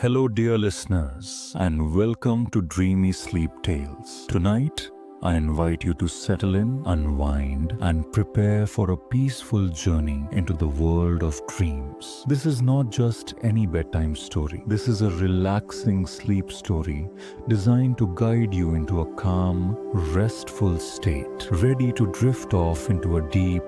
Hello, dear listeners, and welcome to Dreamy Sleep Tales. Tonight, I invite you to settle in, unwind, and prepare for a peaceful journey into the world of dreams. This is not just any bedtime story. This is a relaxing sleep story designed to guide you into a calm, restful state, ready to drift off into a deep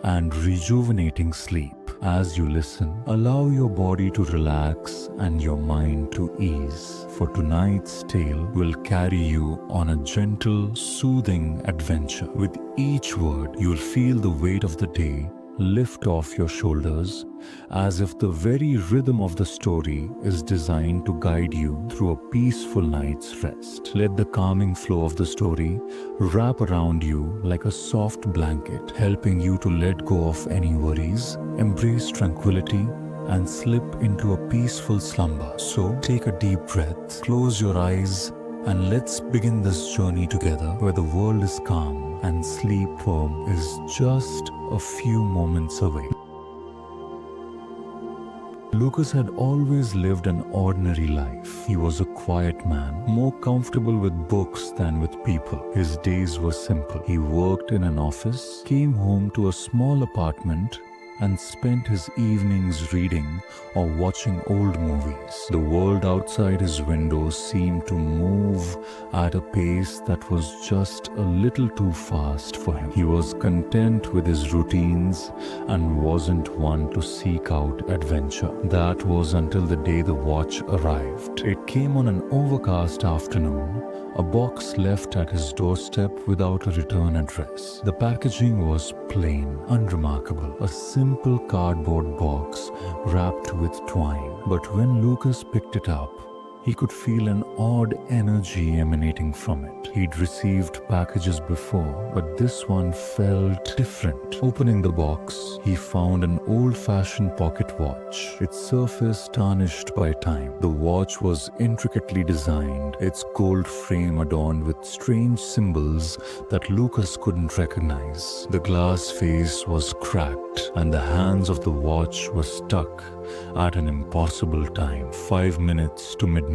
and rejuvenating sleep. As you listen, allow your body to relax and your mind to ease. For tonight's tale will carry you on a gentle, soothing adventure. With each word, you'll feel the weight of the day lift off your shoulders, as if the very rhythm of the story is designed to guide you through a peaceful night's rest. Let the calming flow of the story wrap around you like a soft blanket, helping you to let go of any worries, embrace tranquility, and slip into a peaceful slumber. So take a deep breath, close your eyes, and let's begin this journey together where the world is calm and sleep home is just a few moments away. Lucas had always lived an ordinary life. He was a quiet man, more comfortable with books than with people. His days were simple. He worked in an office, came home to a small apartment, and spent his evenings reading or watching old movies. The world outside his window seemed to move at a pace that was just a little too fast for him. He was content with his routines and wasn't one to seek out adventure. That was until the day the watch arrived. It came on an overcast afternoon, a box left at his doorstep without a return address. The packaging was plain, unremarkable, a simple cardboard box wrapped with twine. But when Lucas picked it up, he could feel an odd energy emanating from it. He'd received packages before, but this one felt different. Opening the box, he found an old-fashioned pocket watch, its surface tarnished by time. The watch was intricately designed, its gold frame adorned with strange symbols that Lucas couldn't recognize. The glass face was cracked, and the hands of the watch were stuck at an impossible time, 5 minutes to midnight.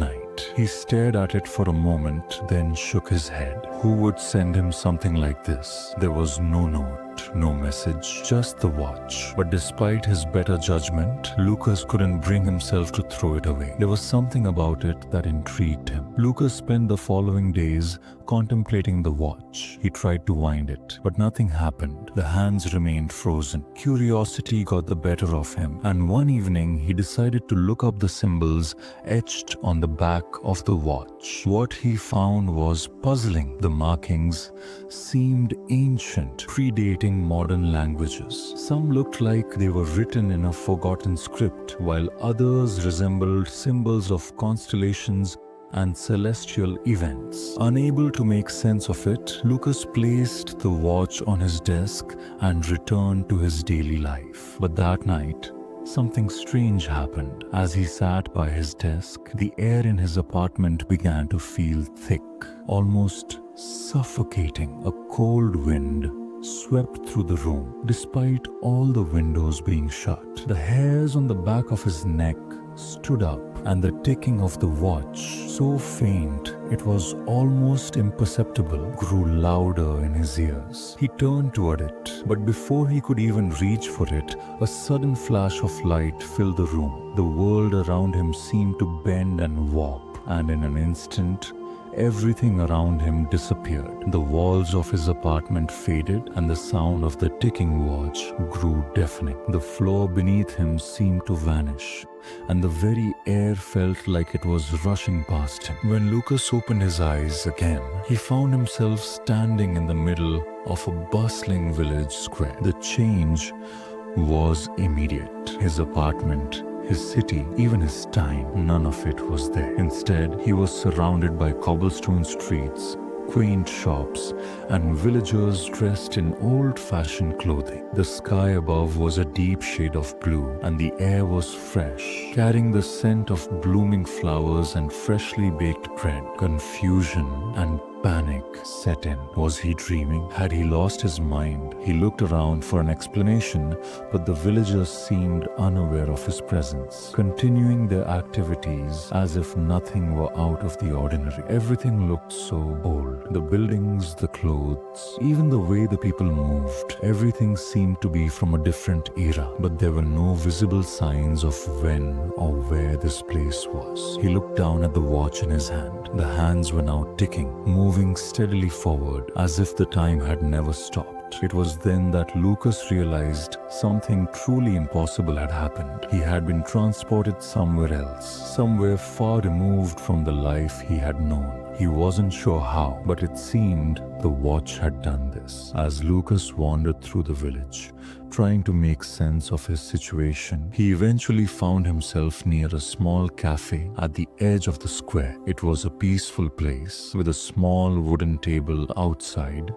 He stared at it for a moment, then shook his head. Who would send him something like this? There was no note, no message, just the watch. But despite his better judgment, Lucas couldn't bring himself to throw it away. There was something about it that intrigued him. Lucas spent the following days contemplating the watch. He tried to wind it, but nothing happened. The hands remained frozen. Curiosity got the better of him, and one evening he decided to look up the symbols etched on the back of the watch. What he found was puzzling. The markings seemed ancient, predating modern languages. Some looked like they were written in a forgotten script, while others resembled symbols of constellations and celestial events. Unable to make sense of it, Lucas placed the watch on his desk and returned to his daily life. But that night, something strange happened. As he sat by his desk, the air in his apartment began to feel thick, almost suffocating. A cold wind swept through the room, despite all the windows being shut. The hairs on the back of his neck stood up, and the ticking of the watch, so faint it was almost imperceptible, grew louder in his ears. He turned toward it, but before he could even reach for it, a sudden flash of light filled the room. The world around him seemed to bend and warp, and in an instant, everything around him disappeared. The walls of his apartment faded, and the sound of the ticking watch grew deafening. The floor beneath him seemed to vanish, and the very air felt like it was rushing past him. When Lucas opened his eyes again, he found himself standing in the middle of a bustling village square. The change was immediate. His apartment, his city, even his time, none of it was there. Instead, he was surrounded by cobblestone streets, quaint shops, and villagers dressed in old-fashioned clothing. The sky above was a deep shade of blue, and the air was fresh, carrying the scent of blooming flowers and freshly baked bread. Confusion and Panic set in. Was he dreaming? Had he lost his mind? He looked around for an explanation, but the villagers seemed unaware of his presence, continuing their activities as if nothing were out of the ordinary. Everything looked so old. The buildings, the clothes, even the way the people moved. Everything seemed to be from a different era, but there were no visible signs of when or where this place was. He looked down at the watch in his hand. The hands were now ticking, moving steadily forward as if the time had never stopped. It was then that Lucas realized something truly impossible had happened. He had been transported somewhere else, somewhere far removed from the life he had known. He wasn't sure how, but it seemed the watch had done this. As Lucas wandered through the village, trying to make sense of his situation, he eventually found himself near a small cafe at the edge of the square. It was a peaceful place with a small wooden table outside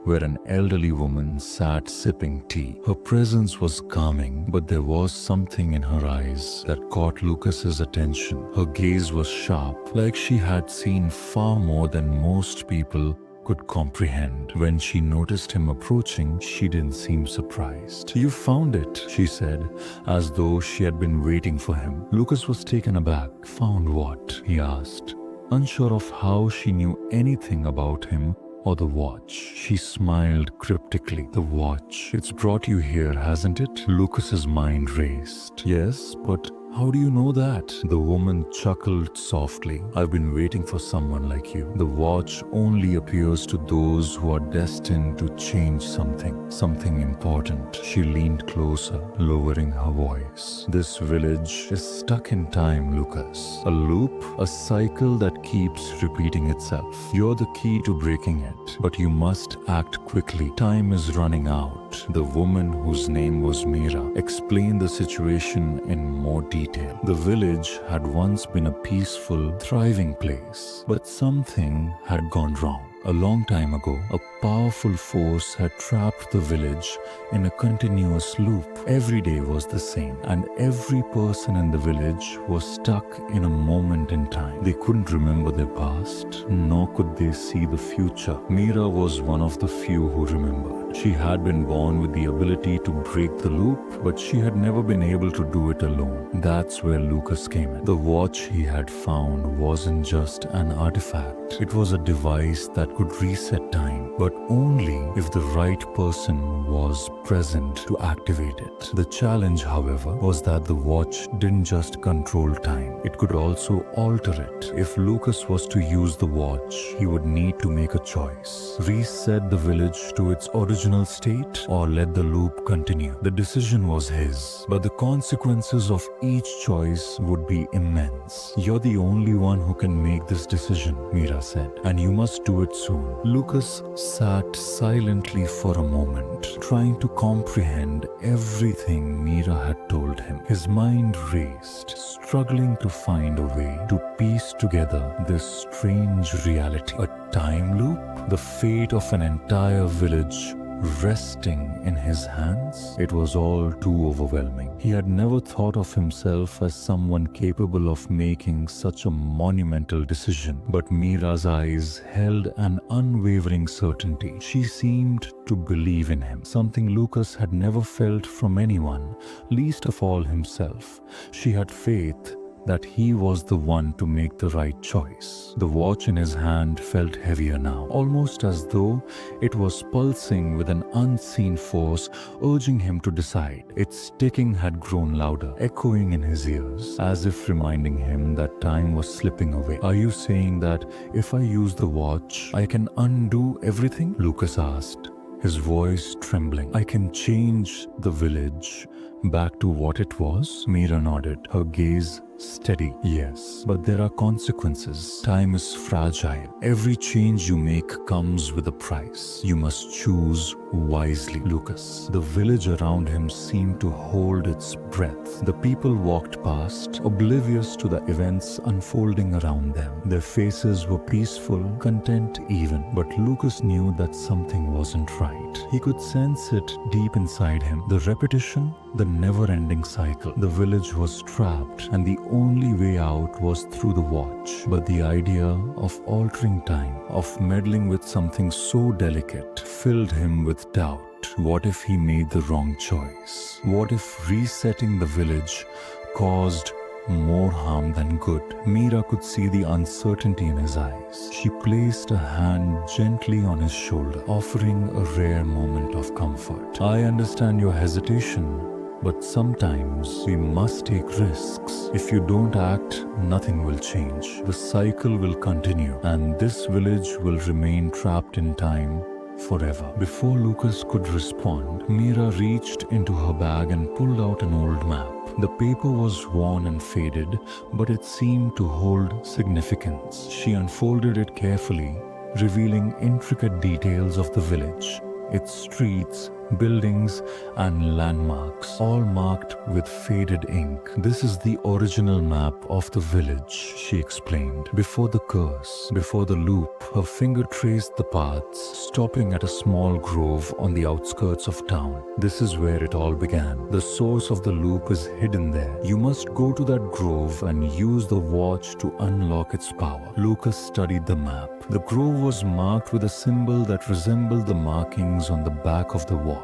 where an elderly woman sat sipping tea. Her presence was calming, but there was something in her eyes that caught Lucas's attention. Her gaze was sharp, like she had seen far more than most people could comprehend. When she noticed him approaching, she didn't seem surprised. "You found it," she said, as though she had been waiting for him. Lucas was taken aback. "Found what?" he asked, unsure of how she knew anything about him or the watch. She smiled cryptically. "The watch. It's brought you here, hasn't it?" Lucas's mind raced. "Yes, but how do you know that?" The woman chuckled softly. "I've been waiting for someone like you. The watch only appears to those who are destined to change something important." She leaned closer, lowering her voice. "This village is stuck in time, Lucas. A loop, a cycle that keeps repeating itself. You're the key to breaking it, but you must act quickly. Time is running out." The woman, whose name was Mira, explained the situation in more detail. The village had once been a peaceful, thriving place, but something had gone wrong. A long time ago, a powerful force had trapped the village in a continuous loop. Every day was the same, and every person in the village was stuck in a moment in time. They couldn't remember their past, nor could they see the future. Mira was one of the few who remembered. She had been born with the ability to break the loop, but she had never been able to do it alone. That's where Lucas came in. The watch he had found wasn't just an artifact. It was a device that could reset time, but only if the right person was present to activate it. The challenge, however, was that the watch didn't just control time, it could also alter it. If Lucas was to use the watch, he would need to make a choice: reset the village to its original state or let the loop continue. The decision was his, but the consequences of each choice would be immense. "You're the only one who can make this decision," Mira said, "and you must do it soon." Lucas sat silently for a moment, trying to comprehend everything Mira had told him. His mind raced, struggling to find a way to piece together this strange reality. A time loop? The fate of an entire village resting in his hands? It was all too overwhelming. He had never thought of himself as someone capable of making such a monumental decision, but Mira's eyes held an unwavering certainty. She seemed to believe in him, something Lucas had never felt from anyone, least of all himself. She had faith that he was the one to make the right choice. The watch in his hand felt heavier now, almost as though it was pulsing with an unseen force, urging him to decide. Its ticking had grown louder, echoing in his ears, as if reminding him that time was slipping away. "Are you saying that if I use the watch, I can undo everything?" Lucas asked, his voice trembling. "I can change the village back to what it was?" Mira nodded, her gaze steady. "Yes, but there are consequences. Time is fragile. Every change you make comes with a price. You must choose wisely, Lucas." The village around him seemed to hold its breath. The people walked past, oblivious to the events unfolding around them. Their faces were peaceful, content even, but Lucas knew that something wasn't right. He could sense it deep inside him. The repetition, the never-ending cycle. The village was trapped, and the only way out was through the watch. But the idea of altering time, of meddling with something so delicate, filled him with doubt. What if he made the wrong choice? What if resetting the village caused more harm than good? Meera could see the uncertainty in his eyes. She placed a hand gently on his shoulder, offering a rare moment of comfort. I understand your hesitation, but sometimes we must take risks. If you don't act, nothing will change. The cycle will continue, and this village will remain trapped in time forever. Before Lucas could respond, Meera reached into her bag and pulled out an old map. The paper was worn and faded, but it seemed to hold significance. She unfolded it carefully, revealing intricate details of the village, its streets, buildings, and landmarks, all marked with faded ink. This is the original map of the village, she explained. Before the curse, before the loop, her finger traced the paths, stopping at a small grove on the outskirts of town. This is where it all began. The source of the loop is hidden there. You must go to that grove and use the watch to unlock its power. Lucas studied the map. The grove was marked with a symbol that resembled the markings on the back of the watch.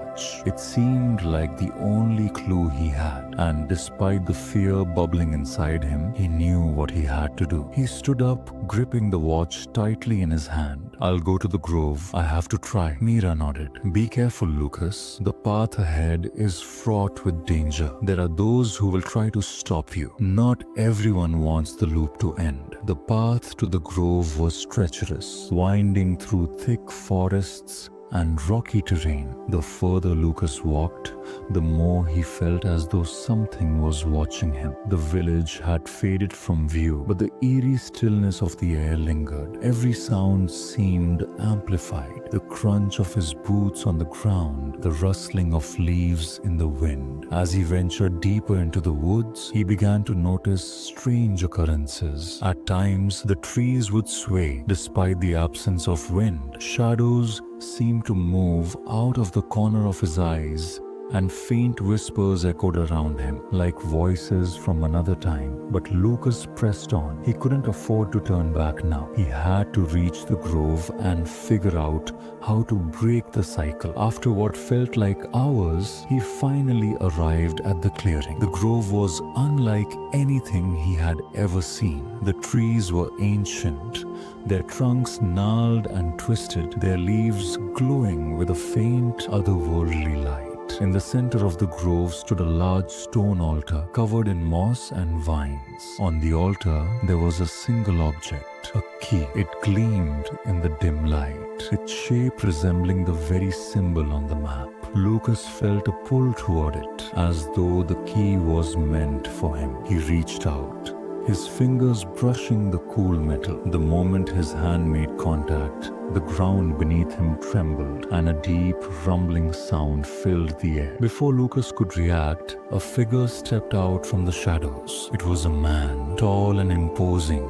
It seemed like the only clue he had, and despite the fear bubbling inside him, he knew what he had to do. He stood up, gripping the watch tightly in his hand. I'll go to the grove. I have to try. Meera nodded. Be careful, Lucas. The path ahead is fraught with danger. There are those who will try to stop you. Not everyone wants the loop to end. The path to the grove was treacherous, winding through thick forests and rocky terrain. The further Lucas walked, the more he felt as though something was watching him. The village had faded from view, but the eerie stillness of the air lingered. Every sound seemed amplified. The crunch of his boots on the ground, the rustling of leaves in the wind. As he ventured deeper into the woods, he began to notice strange occurrences. At times, the trees would sway despite the absence of wind. Shadows seemed to move out of the corner of his eyes, and faint whispers echoed around him, like voices from another time. But Lucas pressed on. He couldn't afford to turn back now. He had to reach the grove and figure out how to break the cycle. After what felt like hours, he finally arrived at the clearing. The grove was unlike anything he had ever seen. The trees were ancient, their trunks gnarled and twisted, their leaves glowing with a faint, otherworldly light. In the center of the grove stood a large stone altar covered in moss and vines. On the altar, there was a single object, a key. It gleamed in the dim light, its shape resembling the very symbol on the map. Lucas felt a pull toward it, as though the key was meant for him. He reached out, his fingers brushing the cool metal. The moment his hand made contact, the ground beneath him trembled, and a deep, rumbling sound filled the air. Before Lucas could react, a figure stepped out from the shadows. It was a man, tall and imposing,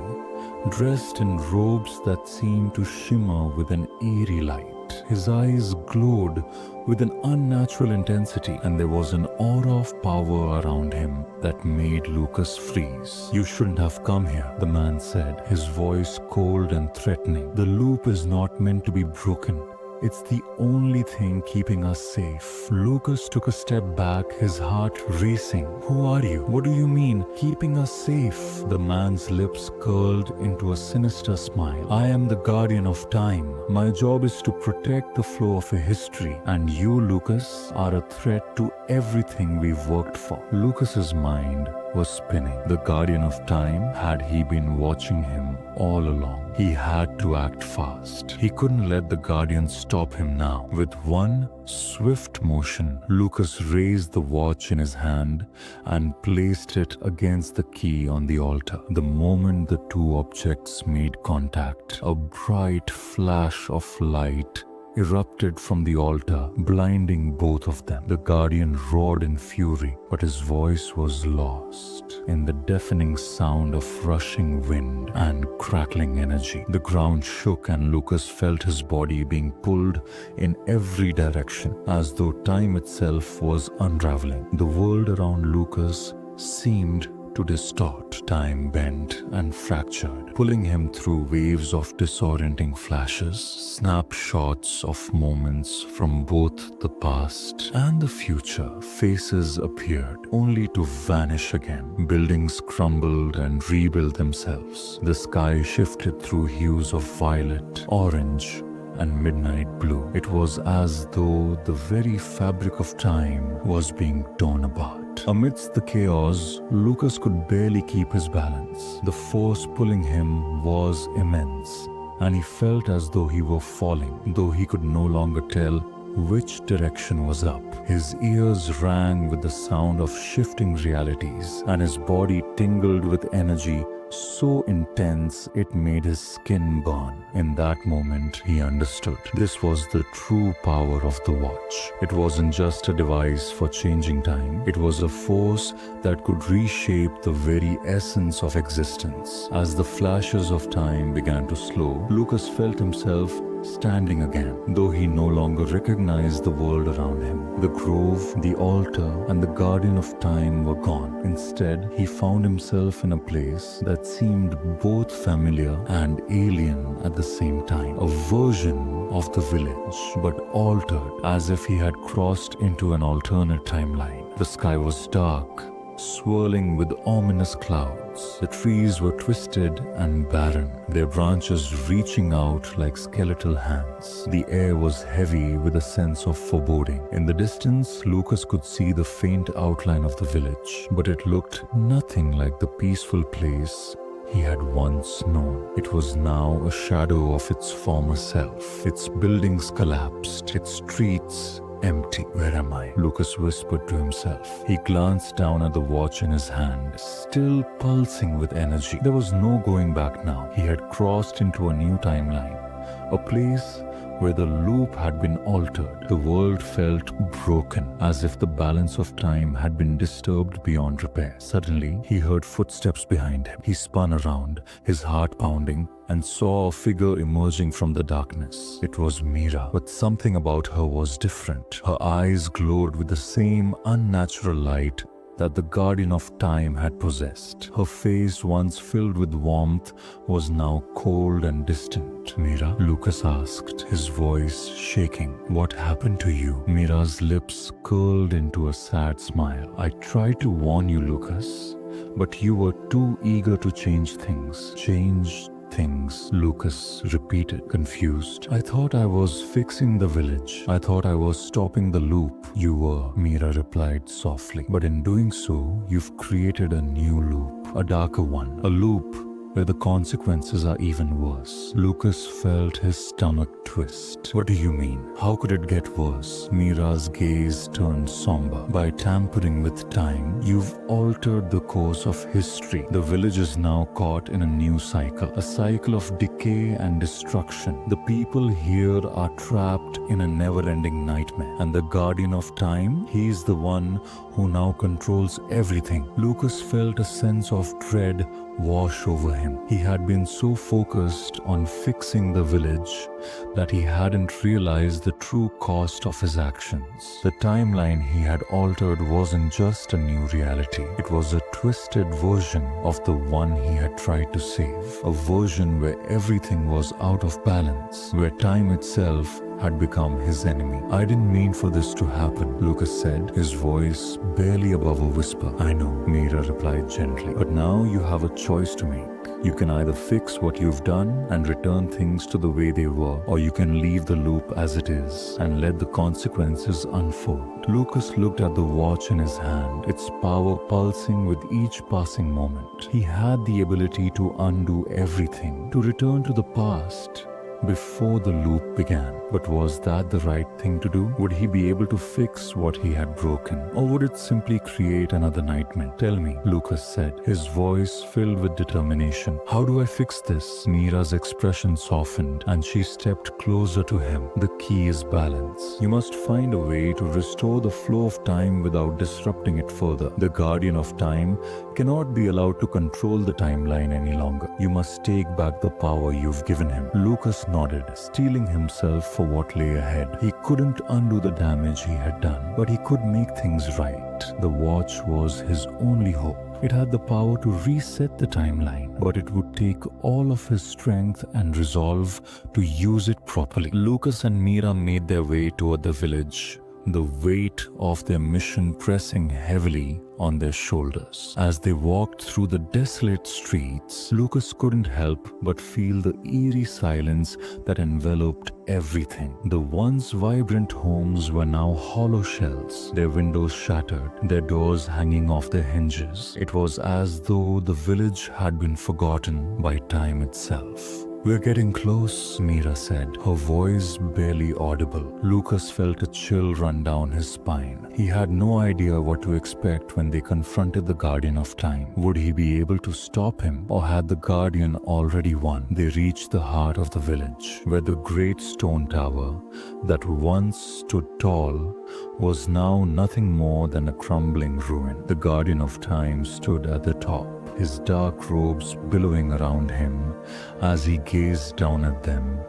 dressed in robes that seemed to shimmer with an eerie light. His eyes glowed with an unnatural intensity, and there was an aura of power around him that made Lucas freeze. You shouldn't have come here, the man said, his voice cold and threatening. The loop is not meant to be broken. It's the only thing keeping us safe. Lucas took a step back, his heart racing. Who are you? What do you mean, keeping us safe? The man's lips curled into a sinister smile. I am the guardian of time. My job is to protect the flow of a history, and you, Lucas, are a threat to everything we've worked for. Lucas's mind was spinning. The guardian of time, had he been watching him all along? He had to act fast. He couldn't let the guardian stop him now. With one swift motion, Lucas raised the watch in his hand and placed it against the key on the altar. The moment the two objects made contact, a bright flash of light erupted from the altar, blinding both of them. The guardian roared in fury, but his voice was lost in the deafening sound of rushing wind and crackling energy. The ground shook and Lucas felt his body being pulled in every direction, as though time itself was unraveling. The world around Lucas seemed to distort. Time bent and fractured, pulling him through waves of disorienting flashes, snapshots of moments from both the past and the future. Faces appeared, only to vanish again. Buildings crumbled and rebuilt themselves. The sky shifted through hues of violet, orange, and midnight blue. It was as though the very fabric of time was being torn apart. Amidst the chaos, Lucas could barely keep his balance. The force pulling him was immense, and he felt as though he were falling, though he could no longer tell which direction was up. His ears rang with the sound of shifting realities, and his body tingled with energy so intense it made his skin burn. In that moment, he understood. This was the true power of the watch. It wasn't just a device for changing time. It was a force that could reshape the very essence of existence. As the flashes of time began to slow, Lucas felt himself standing again, though he no longer recognized the world around him. The grove, the altar, and the guardian of time were gone. Instead, he found himself in a place that seemed both familiar and alien at the same time. A version of the village, but altered, as if he had crossed into an alternate timeline. The sky was dark, swirling with ominous clouds. The trees were twisted and barren, their branches reaching out like skeletal hands. The air was heavy with a sense of foreboding. In the distance, Lucas could see the faint outline of the village, but it looked nothing like the peaceful place he had once known. It was now a shadow of its former self. Its buildings collapsed, its streets empty. Where am I? Lucas whispered to himself. He glanced down at the watch in his hand, still pulsing with energy. There was no going back now. He had crossed into a new timeline, a place where the loop had been altered. The world felt broken, as if the balance of time had been disturbed beyond repair. Suddenly, he heard footsteps behind him. He spun around, his heart pounding, and saw a figure emerging from the darkness. It was Mira, but something about her was different. Her eyes glowed with the same unnatural light that the guardian of time had possessed. Her face, once filled with warmth, was now cold and distant. Mira? Lucas asked, his voice shaking. What happened to you? Mira's lips curled into a sad smile. I tried to warn you, Lucas, but you were too eager to change things. Change things, Lucas repeated, confused. I thought I was fixing the village. I thought I was stopping the loop. You were, Mira replied softly. But in doing so, you've created a new loop, a darker one, a loop where the consequences are even worse. Lucas felt his stomach twist. What do you mean? How could it get worse? Mira's gaze turned somber. By tampering with time, you've altered the course of history. The village is now caught in a new cycle, a cycle of decay and destruction. The people here are trapped in a never-ending nightmare. And the guardian of time, he's the one who now controls everything. Lucas felt a sense of dread wash over him. He had been so focused on fixing the village that he hadn't realized the true cost of his actions. The timeline he had altered wasn't just a new reality. It was a twisted version of the one he had tried to save. A version where everything was out of balance, where time itself had become his enemy. I didn't mean for this to happen, Lucas said, his voice barely above a whisper. I know, Mira replied gently, but now you have a choice to make. You can either fix what you've done and return things to the way they were, or you can leave the loop as it is and let the consequences unfold. Lucas looked at the watch in his hand, its power pulsing with each passing moment. He had the ability to undo everything, to return to the past, before the loop began. But was that the right thing to do? Would he be able to fix what he had broken? Or would it simply create another nightmare? Tell me, Lucas said, his voice filled with determination. How do I fix this? Mira's expression softened and she stepped closer to him. The key is balance. You must find a way to restore the flow of time without disrupting it further. The guardian of time cannot be allowed to control the timeline any longer. You must take back the power you've given him. Lucas nodded, steeling himself for what lay ahead. He couldn't undo the damage he had done, but he could make things right. The watch was his only hope. It had the power to reset the timeline, but it would take all of his strength and resolve to use it properly. Lucas and Mira made their way toward the village, the weight of their mission pressing heavily on their shoulders. As they walked through the desolate streets, Lucas couldn't help but feel the eerie silence that enveloped everything. The once vibrant homes were now hollow shells, their windows shattered, their doors hanging off their hinges. It was as though the village had been forgotten by time itself. "We're getting close," Mira said, her voice barely audible. Lucas felt a chill run down his spine. He had no idea what to expect when they confronted the Guardian of Time. Would he be able to stop him, or had the Guardian already won? They reached the heart of the village, where the great stone tower that once stood tall was now nothing more than a crumbling ruin. The Guardian of Time stood at the top, his dark robes billowing around him as he gazed down at them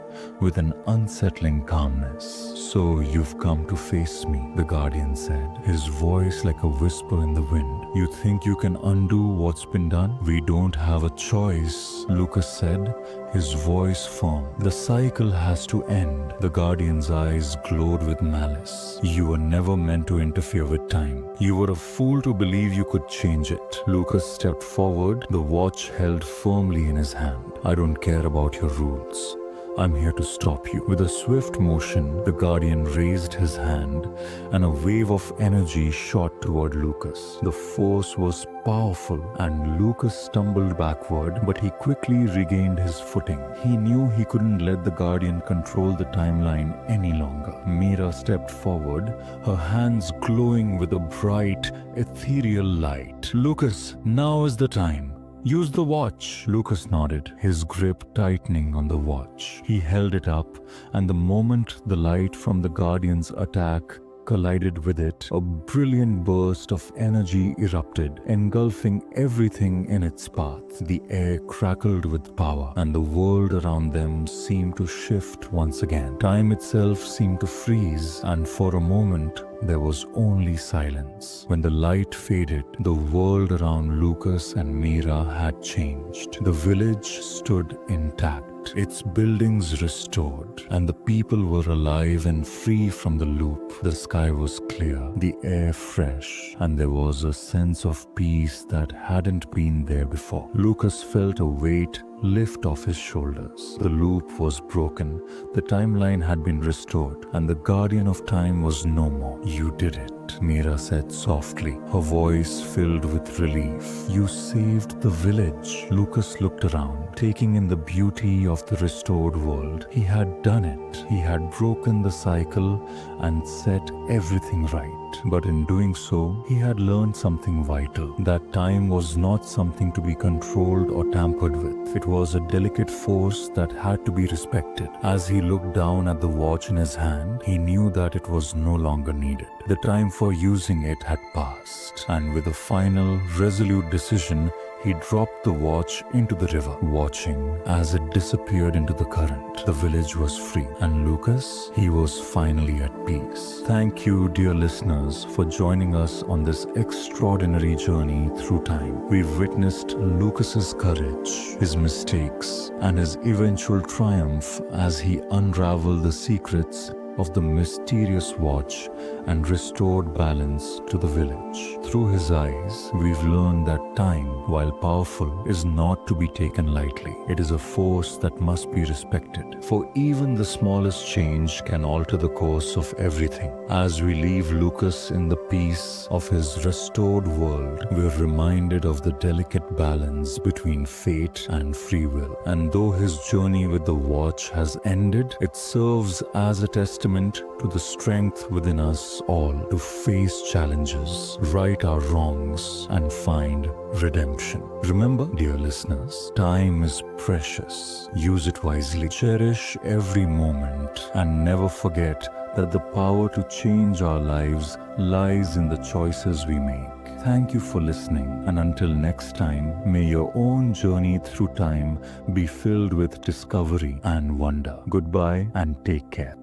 with an unsettling calmness. "So you've come to face me," the Guardian said, his voice like a whisper in the wind. "You think you can undo what's been done?" "We don't have a choice," Lucas said, his voice firm. "The cycle has to end." The Guardian's eyes glowed with malice. "You were never meant to interfere with time. You were a fool to believe you could change it." Lucas stepped forward, the watch held firmly in his hand. "I don't care about your rules. I'm here to stop you." With a swift motion, the Guardian raised his hand, and a wave of energy shot toward Lucas. The force was powerful, and Lucas stumbled backward, but he quickly regained his footing. He knew he couldn't let the Guardian control the timeline any longer. Mira stepped forward, her hands glowing with a bright, ethereal light. "Lucas, now is the time. Use the watch." Lucas nodded, his grip tightening on the watch. He held it up, and the moment the light from the Guardian's attack collided with it, a brilliant burst of energy erupted, engulfing everything in its path. The air crackled with power, and the world around them seemed to shift once again. Time itself seemed to freeze, and for a moment, there was only silence. When the light faded, the world around Lucas and Mira had changed. The village stood intact, its buildings restored, and the people were alive and free from the loop. The sky was clear, the air fresh, and there was a sense of peace that hadn't been there before. Lucas felt a weight lift off his shoulders. The loop was broken, the timeline had been restored, and the Guardian of Time was no more. "You did it," Mira said softly, her voice filled with relief. "You saved the village." Lucas looked around, taking in the beauty of the restored world. He had done it. He had broken the cycle and set everything right. But in doing so, he had learned something vital, that time was not something to be controlled or tampered with. It was a delicate force that had to be respected. As he looked down at the watch in his hand, he knew that it was no longer needed. The time for using it had passed, and with a final, resolute decision, he dropped the watch into the river, watching as it disappeared into the current. The village was free, and Lucas, he was finally at peace. Thank you, dear listeners, for joining us on this extraordinary journey through time. We've witnessed Lucas's courage, his mistakes, and his eventual triumph as he unraveled the secrets of the mysterious watch and restored balance to the village. Through his eyes, we've learned that time, while powerful, is not to be taken lightly. It is a force that must be respected, for even the smallest change can alter the course of everything. As we leave Lucas in the peace of his restored world, we're reminded of the delicate balance between fate and free will. And though his journey with the watch has ended, it serves as a testament to the strength within us all to face challenges, right our wrongs, and find redemption. Remember, dear listeners, time is precious. Use it wisely, cherish every moment, and never forget that the power to change our lives lies in the choices we make. Thank you for listening, and until next time, may your own journey through time be filled with discovery and wonder. Goodbye and take care.